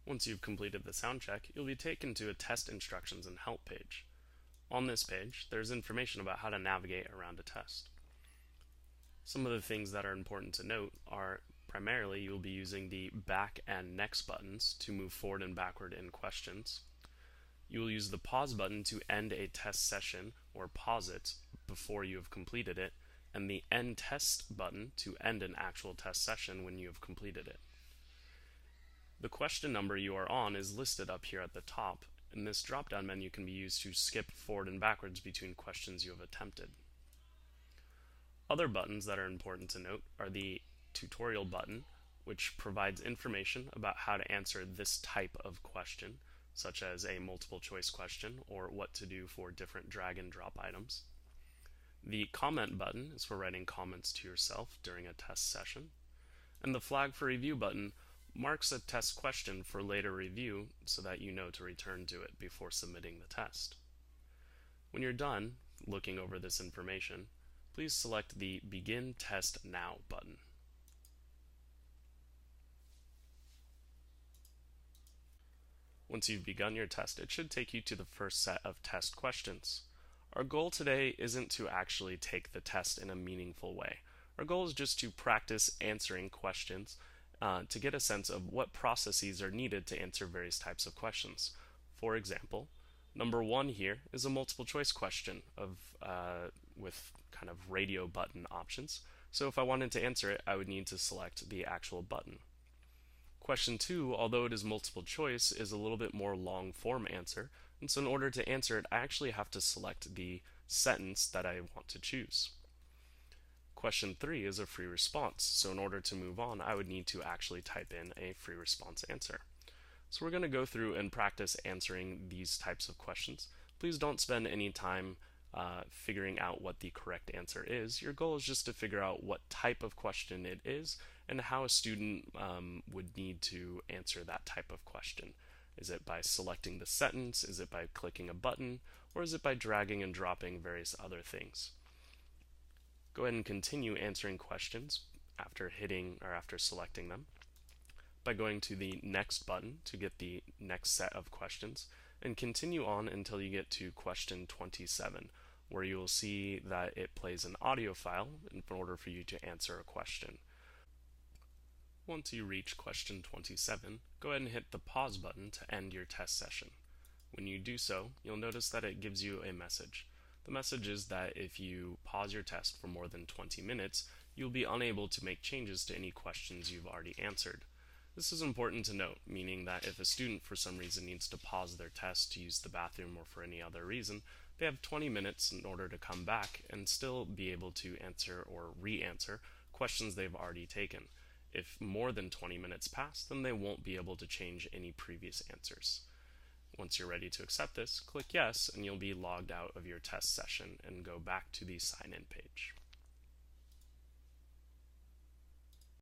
Once you've completed the sound check, you'll be taken to a test instructions and help page. On this page, there's information about how to navigate around a test. Some of the things that are important to note are primarily you'll be using the back and next buttons to move forward and backward in questions. You will use the pause button to end a test session or pause it before you have completed it, and the end test button to end an actual test session when you have completed it. The question number you are on is listed up here at the top, and this drop-down menu can be used to skip forward and backwards between questions you have attempted. Other buttons that are important to note are the tutorial button, which provides information about how to answer this type of question, such as a multiple choice question or what to do for different drag and drop items. The comment button is for writing comments to yourself during a test session. And the flag for review button marks a test question for later review so that you know to return to it before submitting the test. When you're done looking over this information, please select the Begin Test Now button. Once you've begun your test, it should take you to the first set of test questions. Our goal today isn't to actually take the test in a meaningful way. Our goal is just to practice answering questions to get a sense of what processes are needed to answer various types of questions. For example, number 1 here is a multiple choice question with kind of radio button options. So if I wanted to answer it, I would need to select the actual button. Question 2, although it is multiple choice, is a little bit more long form answer, and so in order to answer it, I actually have to select the sentence that I want to choose. Question 3 is a free response, so in order to move on, I would need to actually type in a free response answer. So we're going to go through and practice answering these types of questions. Please don't spend any time figuring out what the correct answer is. Your goal is just to figure out what type of question it is and how a student would need to answer that type of question. Is it by selecting the sentence? Is it by clicking a button? Or is it by dragging and dropping various other things? Go ahead and continue answering questions after selecting them by going to the next button to get the next set of questions, and continue on until you get to question 27, where you will see that it plays an audio file in order for you to answer a question. Once you reach question 27, go ahead and hit the pause button to end your test session. When you do so, you'll notice that it gives you a message. The message is that if you pause your test for more than 20 minutes, you'll be unable to make changes to any questions you've already answered. This is important to note, meaning that if a student for some reason needs to pause their test to use the bathroom or for any other reason, they have 20 minutes in order to come back and still be able to answer or re-answer questions they've already taken. If more than 20 minutes pass, then they won't be able to change any previous answers. Once you're ready to accept this, click yes, and you'll be logged out of your test session and go back to the sign-in page.